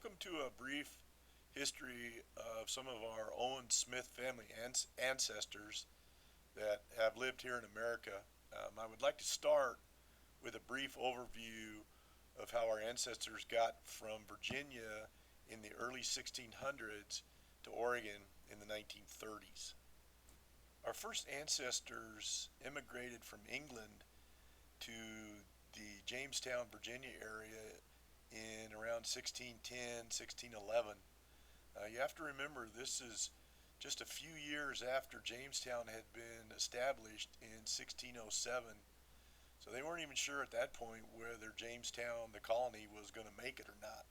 Welcome to a brief history of some of our Owens Smith family ancestors that have lived here in America. I would like to start with a brief overview of how our ancestors got from Virginia in the early 1600s to Oregon in the 1930s. Our first ancestors immigrated from England to the Jamestown, Virginia area in around 1610, 1611. You have to remember this is just a few years after Jamestown had been established in 1607. So they weren't even sure at that point whether Jamestown, the colony, was going to make it or not.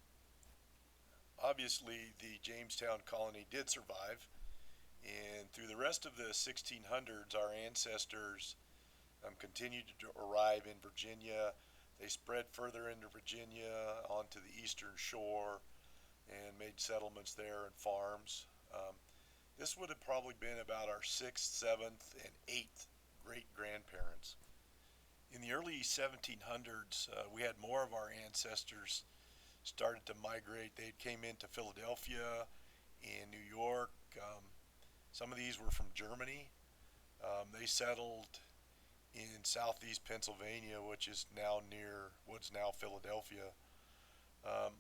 Obviously, the Jamestown colony did survive, and through the rest of the 1600s, our ancestors continued to arrive in Virginia. They spread further into Virginia onto the eastern shore and made settlements there and farms. This would have probably been about our 6th, 7th, and 8th great grandparents. In the early 1700s, we had more of our ancestors started to migrate. They came into Philadelphia and New York. Some of these were from Germany. They settled in southeast Pennsylvania, which is now near what's now Philadelphia.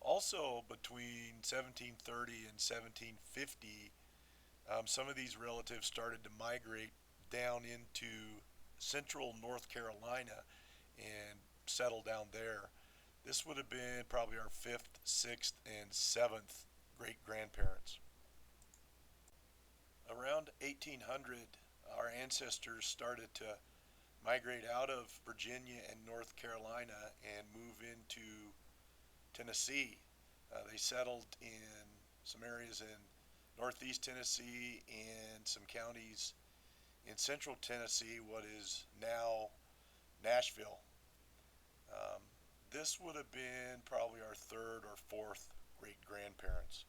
Also, between 1730 and 1750, some of these relatives started to migrate down into central North Carolina and settle down there. This would have been probably our 5th, 6th, and 7th great grandparents. Around 1800, our ancestors started to migrate out of Virginia and North Carolina and move into Tennessee. They settled in some areas in northeast Tennessee and some counties in central Tennessee, what is now Nashville. This would have been probably our 3rd or 4th great grandparents.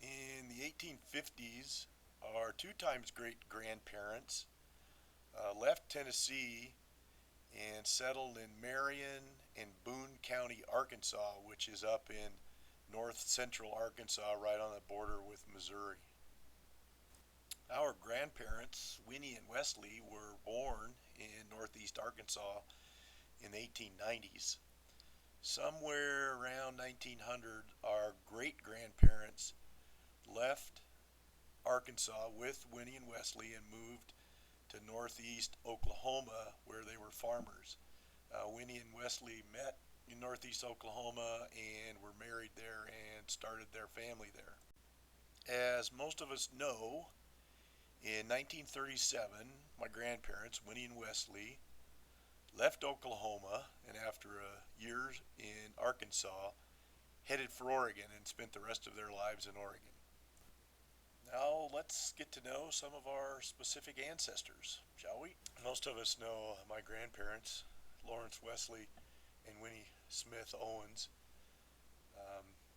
In the 1850s, our 2 times great grandparents left Tennessee and settled in Marion and Boone County, Arkansas, which is up in north central Arkansas, right on the border with Missouri. Our grandparents, Winnie and Wesley, were born in northeast Arkansas in the 1890s. Somewhere around 1900, our great grandparents left Arkansas with Winnie and Wesley and moved to northeast Oklahoma, where they were farmers. Winnie and Wesley met in northeast Oklahoma and were married there and started their family there. As most of us know, in 1937, my grandparents, Winnie and Wesley, left Oklahoma and after a year in Arkansas, headed for Oregon and spent the rest of their lives in Oregon. Now let's get to know some of our specific ancestors, shall we? Most of us know my grandparents, Lawrence Wesley and Winnie Smith Owens.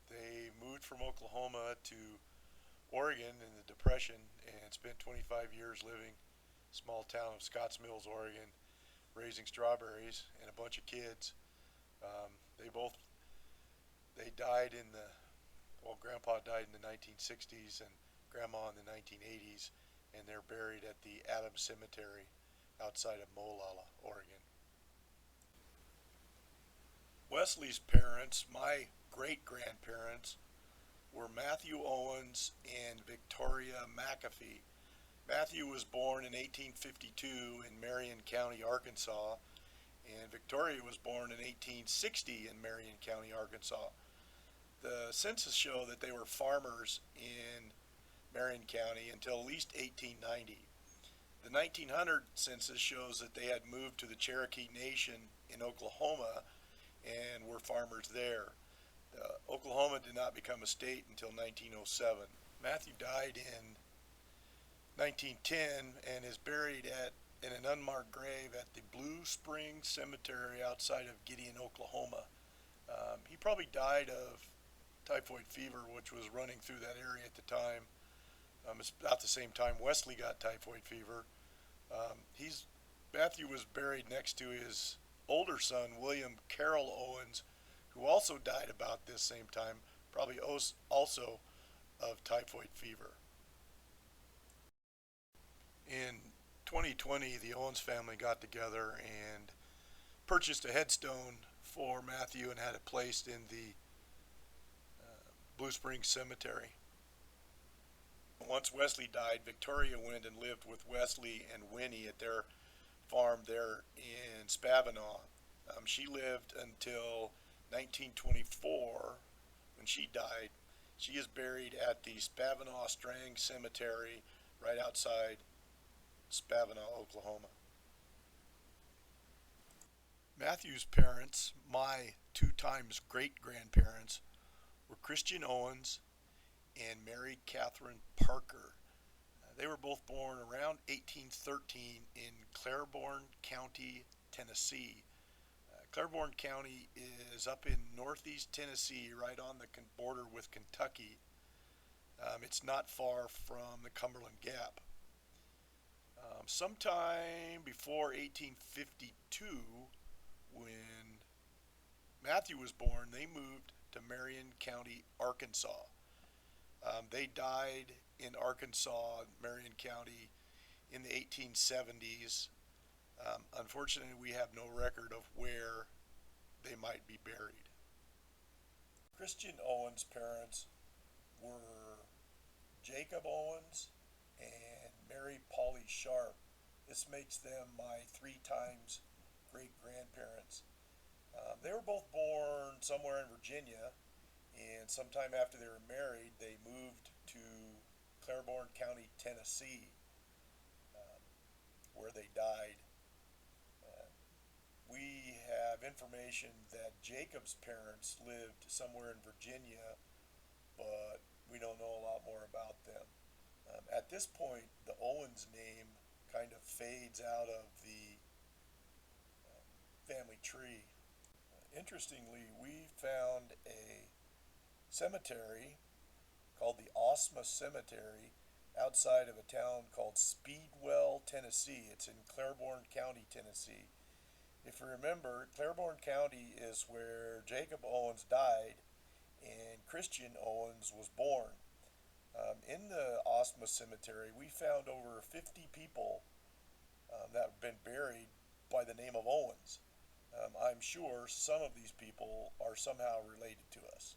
They moved from Oklahoma to Oregon in the Depression and spent 25 years living in the small town of Scotts Mills, Oregon, raising strawberries and a bunch of kids. They died in the, well, Grandpa died in the 1960s and Grandma in the 1980s, and they're buried at the Adams Cemetery outside of Molalla, Oregon. Wesley's parents, my great-grandparents, were Matthew Owens and Victoria McAfee. Matthew was born in 1852 in Marion County, Arkansas, and Victoria was born in 1860 in Marion County, Arkansas. The census show that they were farmers in Marion County until at least 1890. The 1900 census shows that they had moved to the Cherokee Nation in Oklahoma and were farmers there. Oklahoma did not become a state until 1907. Matthew died in 1910 and is buried in an unmarked grave at the Blue Springs Cemetery outside of Gideon, Oklahoma. He probably died of typhoid fever, which was running through that area at the time. It's about the same time Wesley got typhoid fever. Matthew was buried next to his older son, William Carroll Owens, who also died about this same time, probably also of typhoid fever. In 2020, the Owens family got together and purchased a headstone for Matthew and had it placed in the Blue Springs Cemetery. Once Wesley died, Victoria went and lived with Wesley and Winnie at their farm there in Spavinaw. She lived until 1924 when she died. She is buried at the Spavinaw Strang Cemetery right outside Spavinaw, Oklahoma. Matthew's parents, my two times great grandparents, were Christian Owens and Mary Catherine Parker. They were both born around 1813 in Claiborne County, Tennessee. Claiborne County is up in northeast Tennessee, right on the border with Kentucky. It's not far from the Cumberland Gap. Sometime before 1852, when Matthew was born, they moved to Marion County, Arkansas. They died in Arkansas, Marion County, in the 1870s. Unfortunately, we have no record of where they might be buried. Christian Owens' parents were Jacob Owens and Mary Polly Sharp. This makes them my three times great grandparents. They were both born somewhere in Virginia, and sometime after they were married, they moved to Claiborne County, Tennessee, where they died. We have information that Jacob's parents lived somewhere in Virginia, but we don't know a lot more about them. At this point, the Owens name kind of fades out of the family tree. Interestingly, we found a cemetery called the Osma Cemetery outside of a town called Speedwell, Tennessee. It's in Claiborne County, Tennessee. If you remember, Claiborne County is where Jacob Owens died and Christian Owens was born. In the Osma Cemetery, we found over 50 people that have been buried by the name of Owens. I'm sure some of these people are somehow related to us.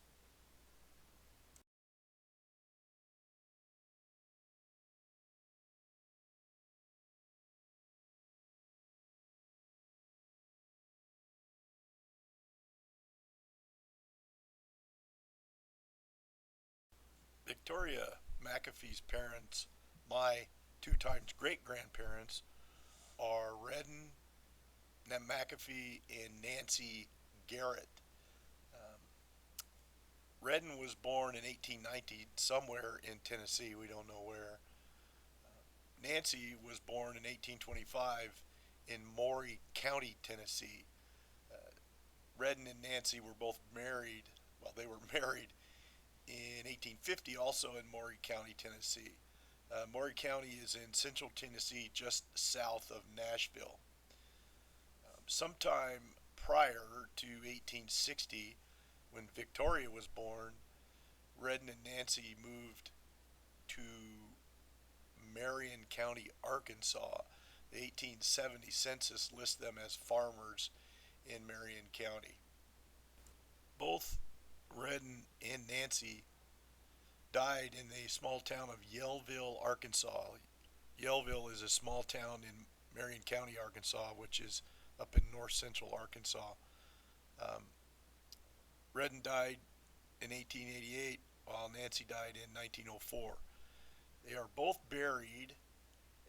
Victoria McAfee's parents, my two times great grandparents, are Redden McAfee and Nancy Garrett. Um, Redden was born in 1890 somewhere in Tennessee, we don't know where. Nancy was born in 1825 in Maury County, Tennessee. Uh, Redden and Nancy were both married, well, they were married in 1850 also in Maury County, Tennessee. Maury County is in central Tennessee, just south of Nashville. Sometime prior to 1860, when Victoria was born, Redden and Nancy moved to Marion County, Arkansas. The 1870 census lists them as farmers in Marion County. Both Redden and Nancy died in the small town of Yellville, Arkansas. Yellville is a small town in Marion County, Arkansas, which is up in north central Arkansas. Um, Redden died in 1888, while Nancy died in 1904. They are both buried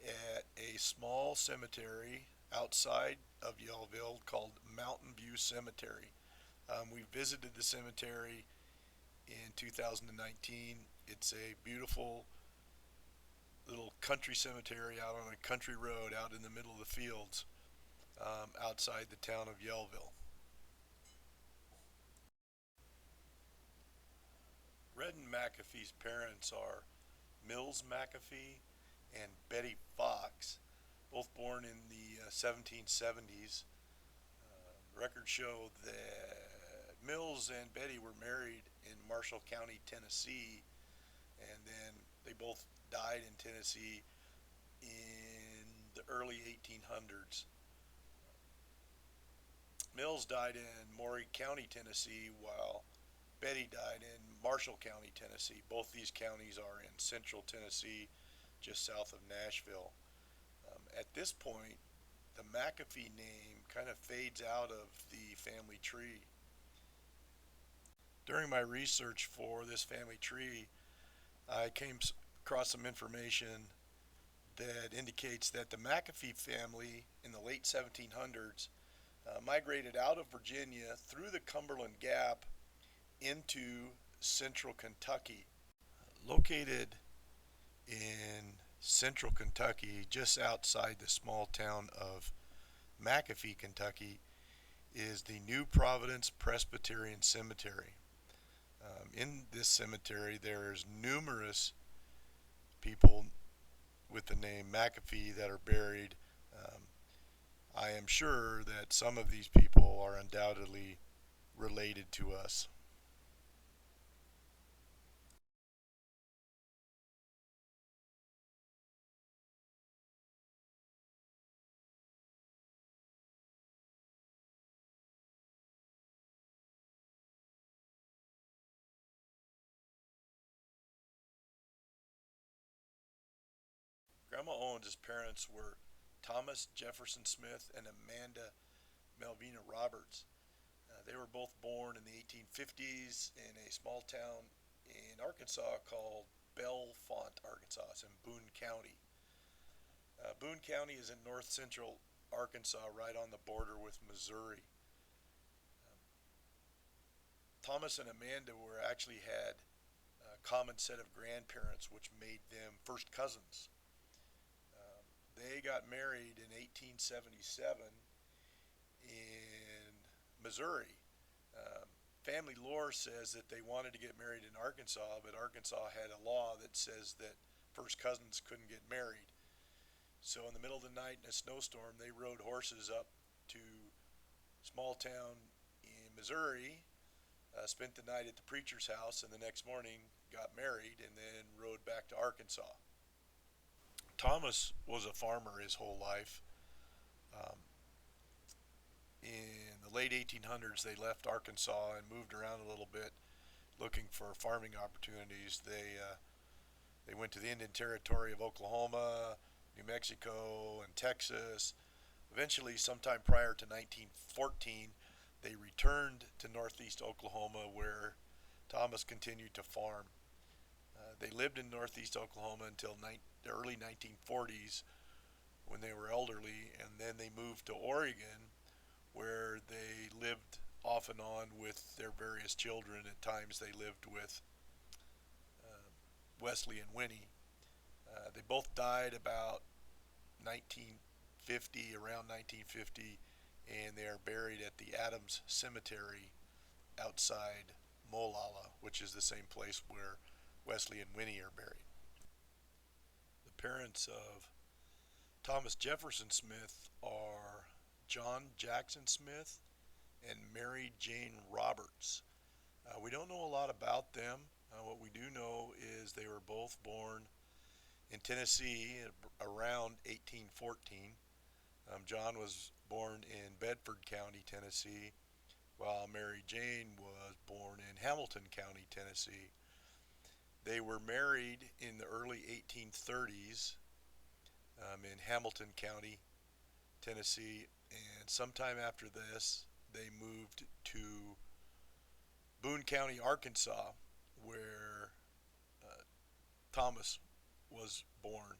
at a small cemetery outside of Yellville called Mountain View Cemetery. We visited the cemetery in 2019. It's a beautiful little country cemetery out on a country road out in the middle of the fields outside the town of Yellville. Redden McAfee's parents are Mills McAfee and Betty Fox, both born in the 1770s. Records show that Mills and Betty were married in Marshall County, Tennessee, and then they both died in Tennessee in the early 1800s. Mills died in Maury County, Tennessee, while Betty died in Marshall County, Tennessee. Both these counties are in central Tennessee, just south of Nashville. At this point, the McAfee name kind of fades out of the family tree. During my research for this family tree, I came across some information that indicates that the McAfee family in the late 1700s migrated out of Virginia through the Cumberland Gap into central Kentucky. Located in central Kentucky, just outside the small town of McAfee, Kentucky, is the New Providence Presbyterian Cemetery. In this cemetery, there's numerous people with the name McAfee that are buried. Um, I am sure that some of these people are undoubtedly related to us. Grandma Owens' parents were Thomas Jefferson Smith and Amanda Melvina Roberts. They were both born in the 1850s in a small town in Arkansas called Bellefonte, Arkansas. It's in Boone County. Boone County is in north central Arkansas, right on the border with Missouri. Thomas and Amanda were actually had a common set of grandparents, which made them first cousins. They got married in 1877 in Missouri. Family lore says that they wanted to get married in Arkansas, but Arkansas had a law that says that first cousins couldn't get married. So in the middle of the night in a snowstorm, they rode horses up to small town in Missouri, spent the night at the preacher's house, and the next morning got married and then rode back to Arkansas. Thomas was a farmer his whole life. Um, in the late 1800s, they left Arkansas and moved around a little bit looking for farming opportunities. They went to the Indian Territory of Oklahoma, New Mexico, and Texas. Eventually, sometime prior to 1914, they returned to northeast Oklahoma where Thomas continued to farm. They lived in northeast Oklahoma until the early 1940s when they were elderly, and then they moved to Oregon where they lived off and on with their various children. At times they lived with uh, Wesley and Winnie. They both died about 1950, around 1950, and they are buried at the Adams Cemetery outside Molalla, which is the same place where Wesley and Winnie are buried. The parents of Thomas Jefferson Smith are John Jackson Smith and Mary Jane Roberts. We don't know a lot about them. What we do know is they were both born in Tennessee around 1814. John was born in Bedford County, Tennessee, while Mary Jane was born in Hamilton County, Tennessee. They were married in the early 1830s in Hamilton County, Tennessee, and sometime after this, they moved to Boone County, Arkansas, where Thomas was born.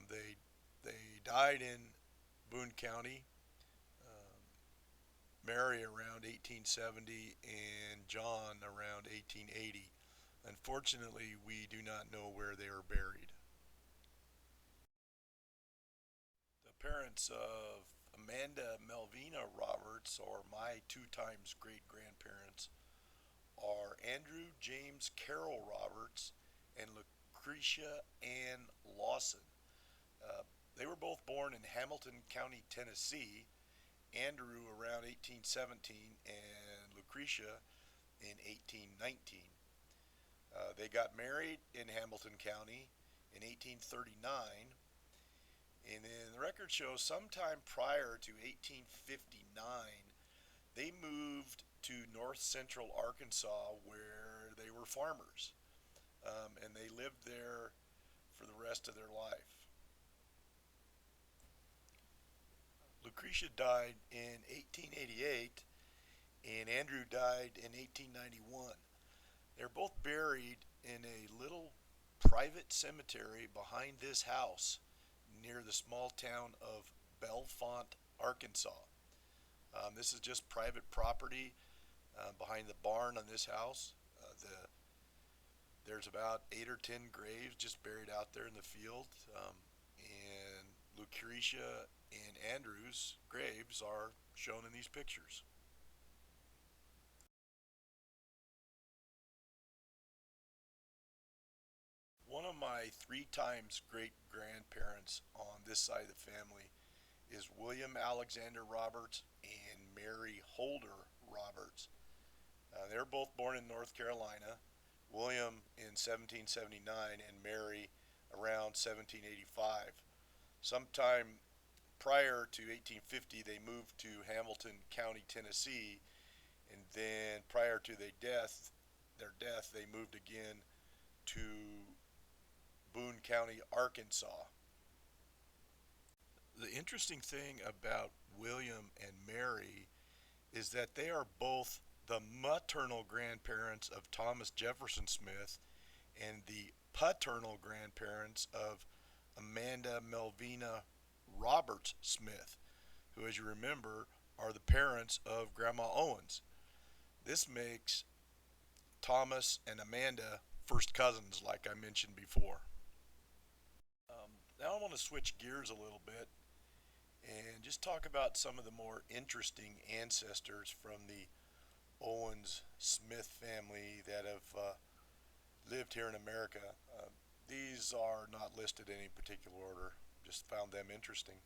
They died in Boone County. Mary around 1870 and John around 1880. Unfortunately, we do not know where they are buried. The parents of Amanda Melvina Roberts, or my two times great grandparents, are Andrew James Carroll Roberts and Lucretia Ann Lawson. They were both born in Hamilton County, Tennessee. Andrew around 1817 and Lucretia in 1819. They got married in Hamilton County in 1839, and then the record shows sometime prior to 1859, they moved to north central Arkansas where they were farmers, and they lived there for the rest of their life. Lucretia died in 1888, and Andrew died in 1891. They're both buried in a little private cemetery behind this house near the small town of Bellefonte, Arkansas. This is just private property behind the barn on this house. There's about 8 or 10 graves just buried out there in the field, and Lucretia and Andrew's graves are shown in these pictures. One of my 3 times great grandparents on this side of the family is William Alexander Roberts and Mary Holder Roberts. They're both born in North Carolina. William in 1779 and Mary around 1785. Sometime prior to 1850, they moved to Hamilton County, Tennessee, and then prior to their death, they moved again to Boone County, Arkansas. The interesting thing about William and Mary is that they are both the maternal grandparents of Thomas Jefferson Smith and the paternal grandparents of Amanda Melvina Roberts Smith, who, as you remember, are the parents of Grandma Owens. This makes Thomas and Amanda first cousins, like I mentioned before. Now I want to switch gears a little bit and just talk about some of the more interesting ancestors from the Owens Smith family that have lived here in America. These are not listed in any particular order, just found them interesting.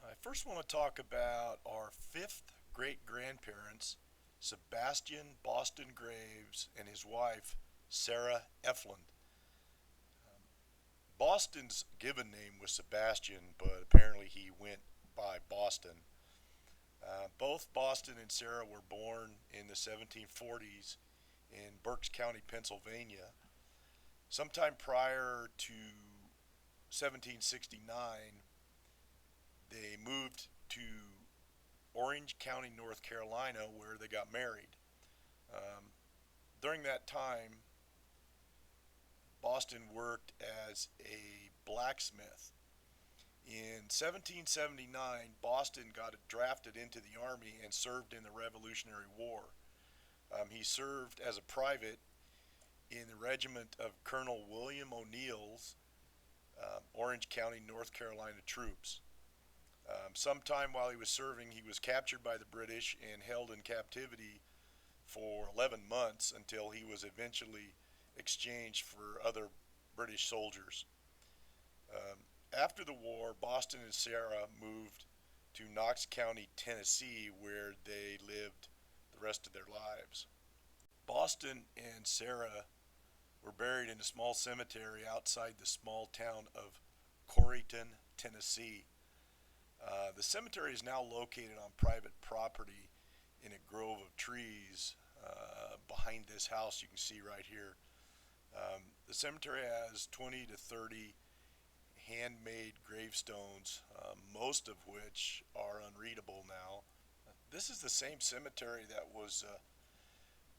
I first want to talk about our 5th great grandparents, Sebastian Boston Graves and his wife, Sarah Eflin. Boston's given name was Sebastian, but apparently he went by Boston. Both Boston and Sarah were born in the 1740s in Berks County, Pennsylvania. Sometime prior to 1769, they moved to Orange County, North Carolina, where they got married. Um, During that time, Boston worked as a blacksmith. In 1779, Boston got drafted into the Army and served in the Revolutionary War. He served as a private in the regiment of Colonel William O'Neill's Orange County, North Carolina troops. Sometime while he was serving, he was captured by the British and held in captivity for 11 months until he was eventually exchanged for other British soldiers. Um, After the war, Boston and Sarah moved to Knox County, Tennessee, where they lived the rest of their lives. Boston and Sarah were buried in a small cemetery outside the small town of Corryton, Tennessee. The cemetery is now located on private property in a grove of trees behind this house you can see right here. The cemetery has 20 to 30 handmade gravestones, most of which are unreadable now. This is the same cemetery that was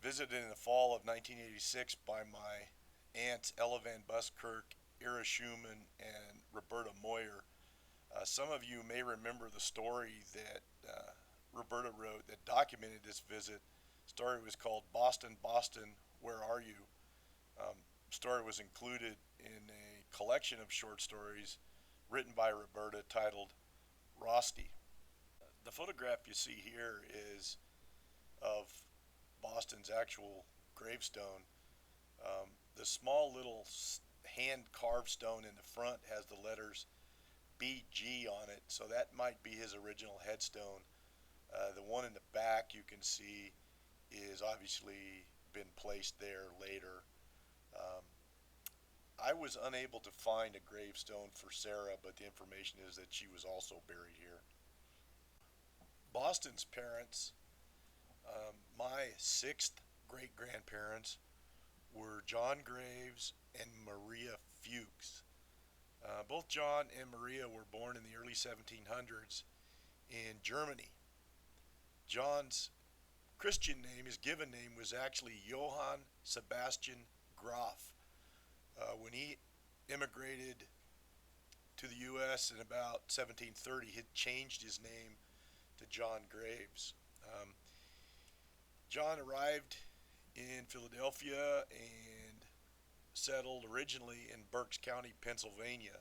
visited in the fall of 1986 by my aunts Ella Van Buskirk, Ira Schumann, and Roberta Moyer. Some of you may remember the story that Roberta wrote that documented this visit. The story was called Boston, Boston, Where Are You? The story was included in a collection of short stories written by Roberta titled Rosti. The photograph you see here is of Boston's actual gravestone. The small little hand carved stone in the front has the letters BG on it, so that might be his original headstone. The one in the back you can see is obviously been placed there later. Um, I was unable to find a gravestone for Sarah, but the information is that she was also buried here. Boston's parents, my sixth great grandparents, were John Graves and Maria Fuchs. Both John and Maria were born in the early 1700s in Germany. John's Christian name, his given name, was actually Johann Sebastian Graf. When he immigrated to the U.S. in about 1730, he had changed his name to John Graves. Um, John arrived in Philadelphia and settled originally in Berks County, Pennsylvania.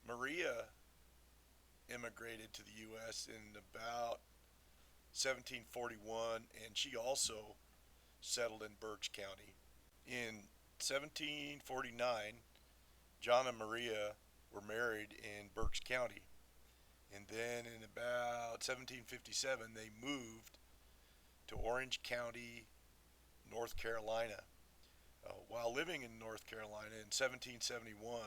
Maria immigrated to the U.S. in about 1741, and she also settled in Berks County. In 1749, John and Maria were married in Berks County. And then in about 1757, they moved to Orange County, North Carolina. While living in North Carolina in 1771,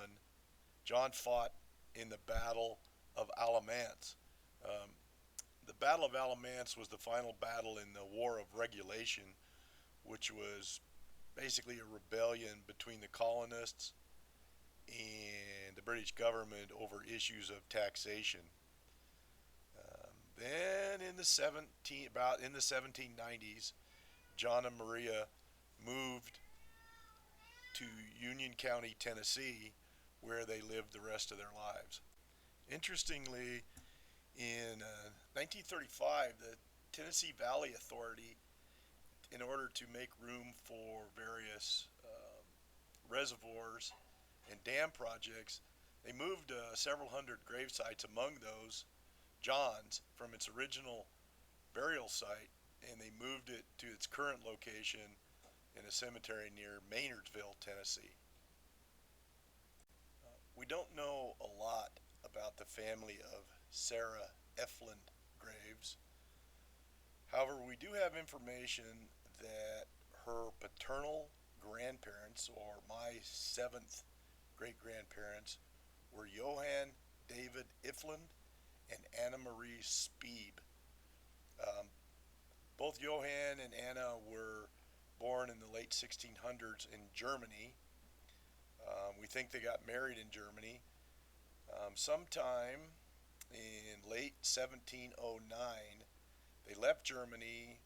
John fought in the Battle of Alamance. Um, the Battle of Alamance was the final battle in the War of Regulation, which was basically a rebellion between the colonists and the British government over issues of taxation. Then in the 1790s, John and Maria moved to Union County, Tennessee, where they lived the rest of their lives. Interestingly, in 1935, the Tennessee Valley Authority, in order to make room for various reservoirs and dam projects, they moved several hundred grave sites, among those John's, from its original burial site, and they moved it to its current location in a cemetery near Maynardsville, Tennessee. We don't know a lot about the family of Sarah Eflin Graves. However, we do have information that her paternal grandparents, or my seventh great grandparents, were Johann David Ifland and Anna Marie Speeb. Um, Both Johann and Anna were born in the late 1600s in Germany. We think they got married in Germany. Sometime in late 1709, they left Germany,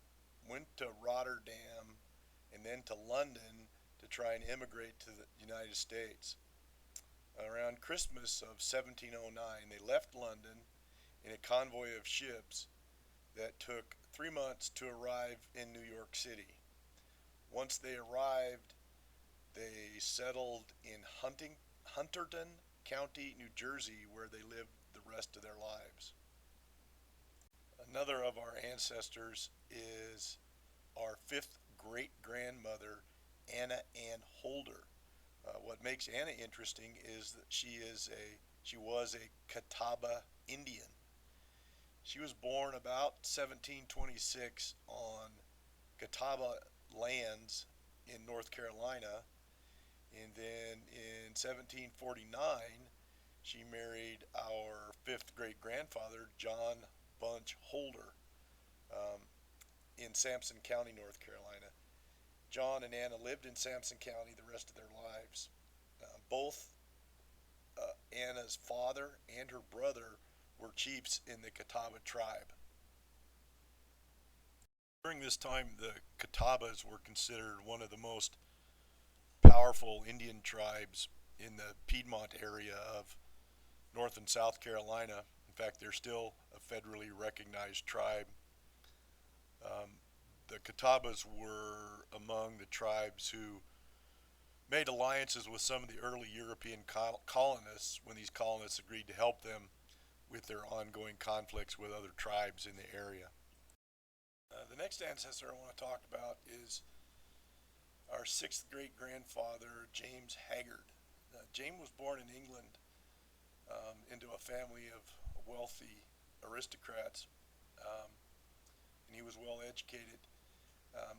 went to Rotterdam, and then to London to try and immigrate to the United States. Around Christmas of 1709, they left London in a convoy of ships that took 3 months to arrive in New York City. Once they arrived, they settled in Hunterdon County, New Jersey, where they lived the rest of their lives. Another of our ancestors is our fifth great grandmother, Anna Ann Holder. What makes Anna interesting is that she was a Catawba Indian. She was born about 1726 on Catawba lands in North Carolina, and then in 1749 she married our fifth great grandfather, John Bunch Holder, um, in Sampson County, North Carolina. John and Anna lived in Sampson County the rest of their lives. Both Anna's father and her brother were chiefs in the Catawba tribe. During this time, the Catawbas were considered one of the most powerful Indian tribes in the Piedmont area of North and South Carolina. In fact, they're still a federally recognized tribe. Um, the Catawbas were among the tribes who made alliances with some of the early European colonists when these colonists agreed to help them with their ongoing conflicts with other tribes in the area. The next ancestor I want to talk about is our sixth great grandfather, James Haggard. James was born in England into a family of wealthy aristocrats. and he was well educated. Um,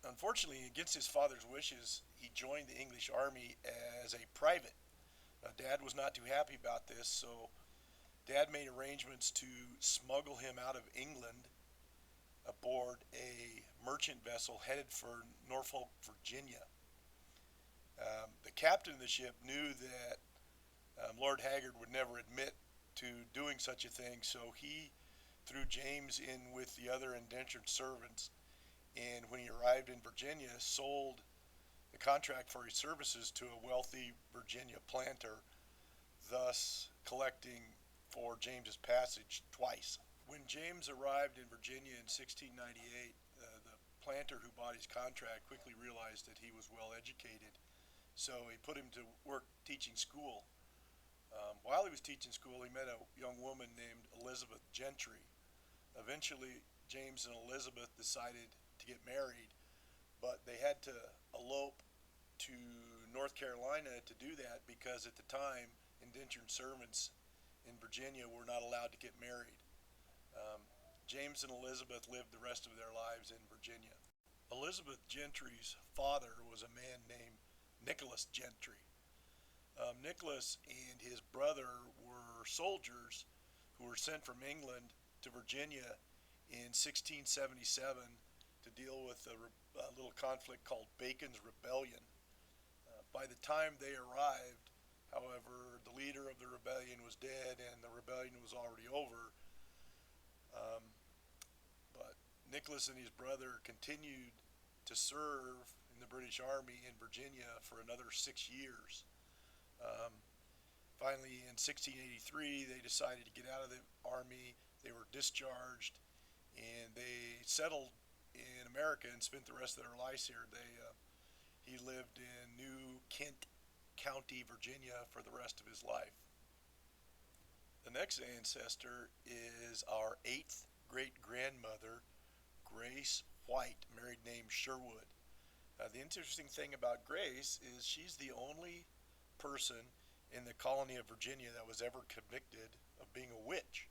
Unfortunately, against his father's wishes, he joined the English army as a private. Dad was not too happy about this, so Dad made arrangements to smuggle him out of England aboard a merchant vessel headed for Norfolk, Virginia. The captain of the ship knew that Lord Haggard would never admit to doing such a thing, so he threw James in with the other indentured servants, and when he arrived in Virginia, sold the contract for his services to a wealthy Virginia planter, thus collecting for James's passage twice. When James arrived in Virginia in 1698, the planter who bought his contract quickly realized that he was well educated, so he put him to work teaching school. While he was teaching school, he met a young woman named Elizabeth Gentry. Eventually, James and Elizabeth decided to get married, but they had to elope to North Carolina to do that because at the time, indentured servants in Virginia were not allowed to get married. Um, James and Elizabeth lived the rest of their lives in Virginia. Elizabeth Gentry's father was a man named Nicholas Gentry. Nicholas and his brother were soldiers who were sent from England to Virginia in 1677 to deal with a little conflict called Bacon's Rebellion. By the time they arrived, however, the leader of the rebellion was dead and the rebellion was already over. Um, but Nicholas and his brother continued to serve in the British Army in Virginia for another 6 years. Um, Finally, in 1683, they decided to get out of the army. They were discharged, and they settled in America and spent the rest of their lives here. He lived in New Kent County, Virginia, for the rest of his life. The next ancestor is our eighth great grandmother, Grace White, married name Sherwood. The interesting thing about Grace is she's the only person in the colony of Virginia that was ever convicted of being a witch.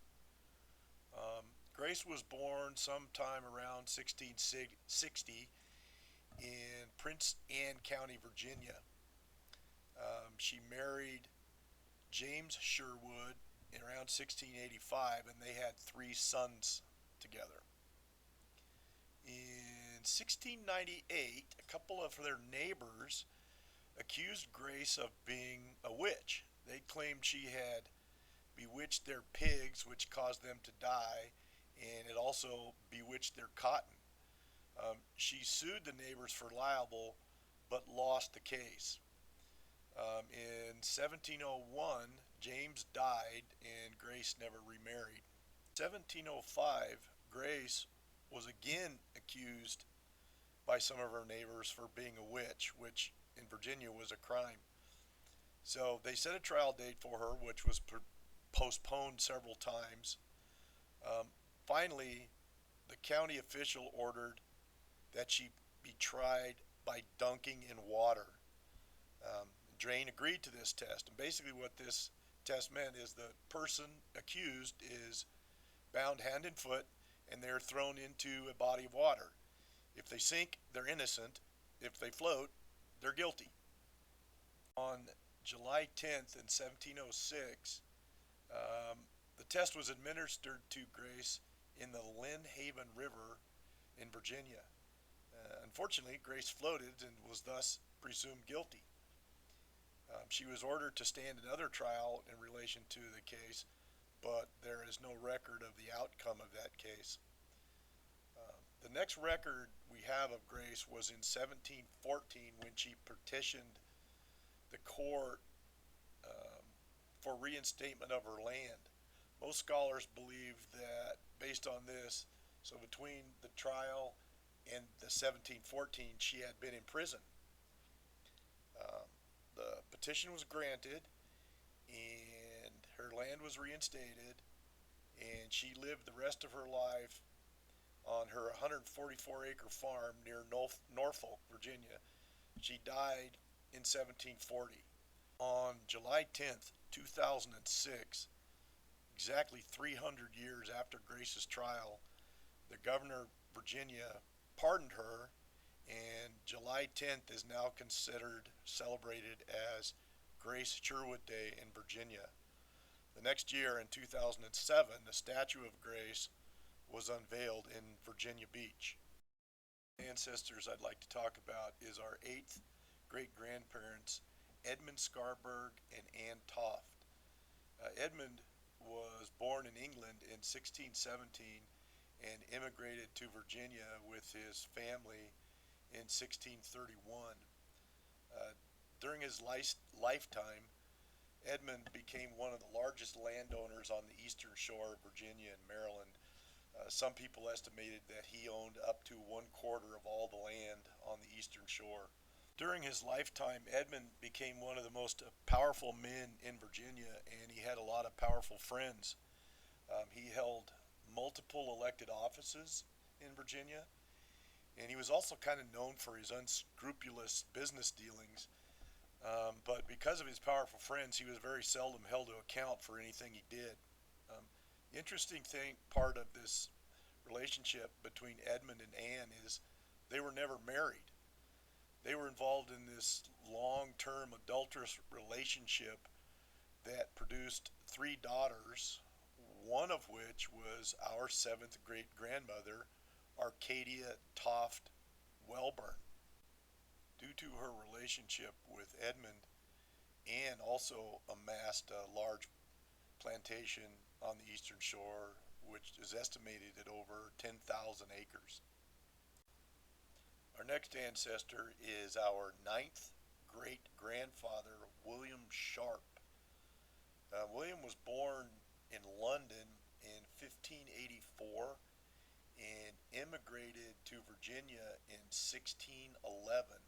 Grace was born sometime around 1660 in Prince Anne County, Virginia. She married James Sherwood in around 1685, and they had 3 sons together. In 1698, a couple of their neighbors accused Grace of being a witch. They claimed she had bewitched their pigs, which caused them to die, and it also bewitched their cotton. She sued the neighbors for libel, but lost the case. In 1701, James died, and Grace never remarried. In 1705, Grace was again accused by some of her neighbors for being a witch, which in Virginia was a crime. So they set a trial date for her, which was postponed several times. Finally, the county official ordered that she be tried by dunking in water. Drain agreed to this test, and basically what this test meant is the person accused is bound hand and foot, and they're thrown into a body of water. If they sink, they're innocent. If they float, they're guilty. On July 10th in 1706, the test was administered to Grace in the Lynn Haven River in Virginia. Unfortunately, Grace floated and was thus presumed guilty. She was ordered to stand another trial in relation to the case, but there is no record of the outcome of that case. The next record we have of Grace was in 1714 when she petitioned the court for reinstatement of her land. Most scholars believe that based on this, so between the trial and the 1714, she had been in prison. The petition was granted, and her land was reinstated, and she lived the rest of her life on her 144-acre farm near Norfolk, Virginia. She died in 1740. On July 10th, 2006, exactly 300 years after Grace's trial, the governor of Virginia pardoned her, and July 10th is now considered celebrated as Grace Sherwood Day in Virginia. The next year, in 2007, the statue of Grace was unveiled in Virginia Beach. Ancestors I'd like to talk about is our eighth great grandparents, Edmund Scarberg and Anne Toft. Edmund was born in England in 1617 and immigrated to Virginia with his family in 1631. During his lifetime, Edmund became one of the largest landowners on the eastern shore of Virginia and Maryland. Some people estimated that he owned up to 1/4 of all the land on the eastern shore. During his lifetime, Edmund became one of the most powerful men in Virginia, and he had a lot of powerful friends. He held multiple elected offices in Virginia, and he was also kind of known for his unscrupulous business dealings. But because of his powerful friends, he was very seldom held to account for anything he did. The interesting part of this relationship between Edmund and Anne is they were never married. They were involved in this long-term adulterous relationship that produced 3 daughters, one of which was our seventh great grandmother, Arcadia Toft Welburn. Due to her relationship with Edmund, Anne also amassed a large plantation on the eastern shore, which is estimated at over 10,000 acres. Our next ancestor is our ninth great grandfather, William Sharp. William was born in London in 1584 and immigrated to Virginia in 1611.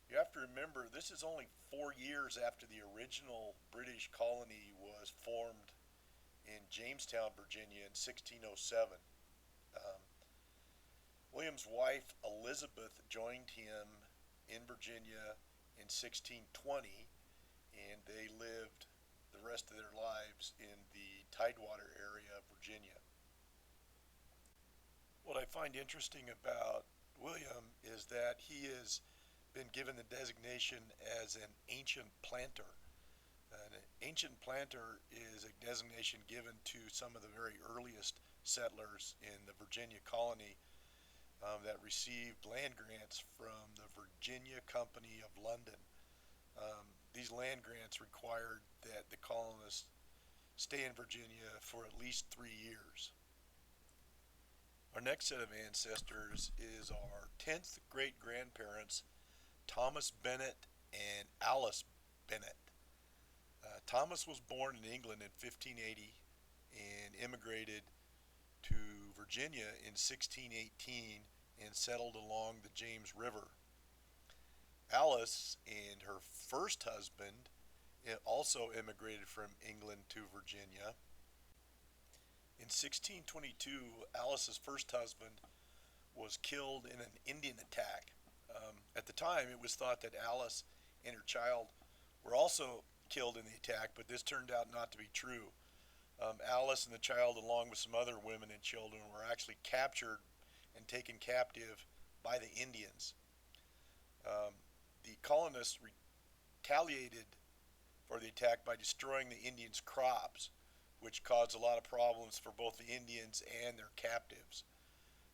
You have to remember, this is only 4 years after the original British colony was formed in Jamestown, Virginia in 1607. William's wife Elizabeth joined him in Virginia in 1620, and they lived the rest of their lives in the Tidewater area of Virginia. What I find interesting about William is that he has been given the designation as an ancient planter. An ancient planter is a designation given to some of the very earliest settlers in the Virginia colony that received land grants from the Virginia Company of London. These land grants required that the colonists stay in Virginia for at least 3 years. Our next set of ancestors is our 10th great grandparents, Thomas Bennett and Alice Bennett. Thomas was born in England in 1580 and immigrated to Virginia in 1618 and settled along the James River. Alice and her first husband also immigrated from England to Virginia. In 1622, Alice's first husband was killed in an Indian attack. At the time, it was thought that Alice and her child were also killed in the attack, but this turned out not to be true. Alice and the child, along with some other women and children, were actually captured and taken captive by the Indians. The colonists retaliated for the attack by destroying the Indians' crops, which caused a lot of problems for both the Indians and their captives.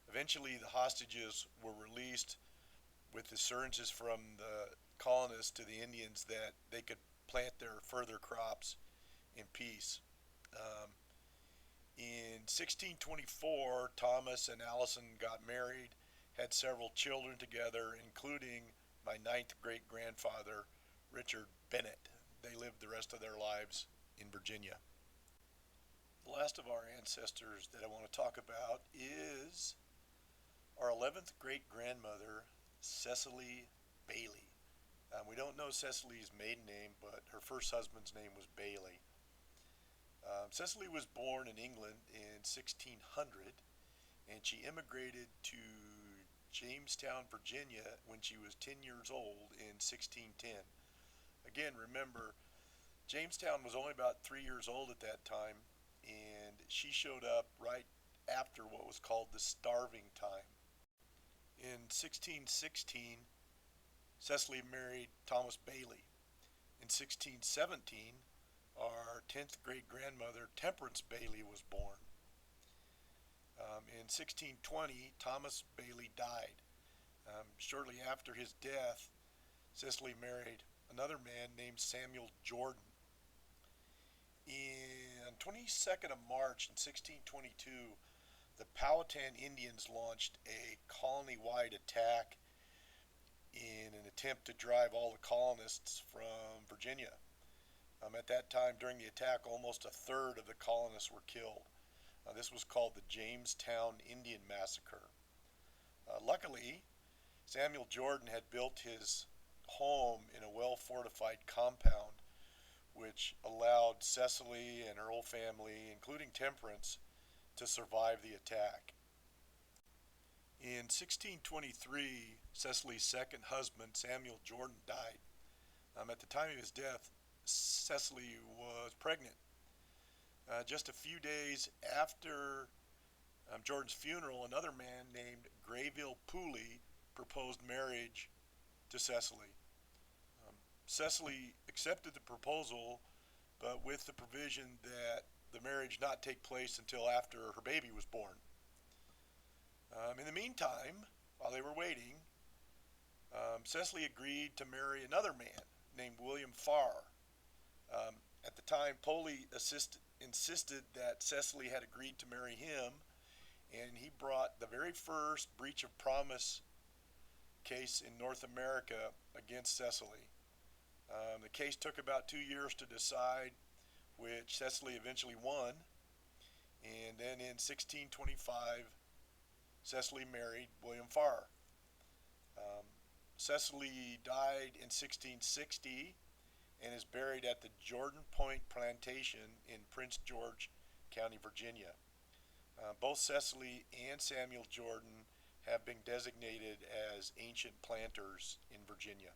Eventually, the hostages were released with assurances from the colonists to the Indians that they could plant their further crops in peace. In 1624, Thomas and Allison got married, had several children together, including my ninth great grandfather, Richard Bennett. They lived the rest of their lives in Virginia. The last of our ancestors that I want to talk about is our 11th great grandmother, Cecily Bailey. We don't know Cecily's maiden name, but her first husband's name was Bailey. Cecily was born in England in 1600, and she immigrated to Jamestown, Virginia when she was 10 years old in 1610. Again, remember, Jamestown was only about 3 years old at that time, and she showed up right after what was called the Starving Time. In 1616, Cecily married Thomas Bailey. In 1617, our 10th great grandmother, Temperance Bailey, was born. In 1620, Thomas Bailey died. Shortly after his death, Cecily married another man named Samuel Jordan. On 22nd of March in 1622, the Powhatan Indians launched a colony-wide attack in an attempt to drive all the colonists from Virginia. At that time, during the attack, almost a third of the colonists were killed. This was called the Jamestown Indian Massacre. Luckily, Samuel Jordan had built his home in a well-fortified compound, which allowed Cecily and her whole family, including Temperance, to survive the attack. In 1623, Cecily's second husband, Samuel Jordan, died. At the time of his death, Cecily was pregnant. Just a few days after Jordan's funeral, another man named Grayville Pooley proposed marriage to Cecily. Cecily accepted the proposal, but with the provision that the marriage not take place until after her baby was born. In the meantime, while they were waiting, Cecily agreed to marry another man named William Farr. At the time, Pooley insisted that Cecily had agreed to marry him, and he brought the very first breach of promise case in North America against Cecily. The case took about 2 years to decide, which Cecily eventually won, and then in 1625, Cecily married William Farr. Cecily died in 1660 and is buried at the Jordan Point Plantation in Prince George County, Virginia. Both Cecily and Samuel Jordan have been designated as ancient planters in Virginia.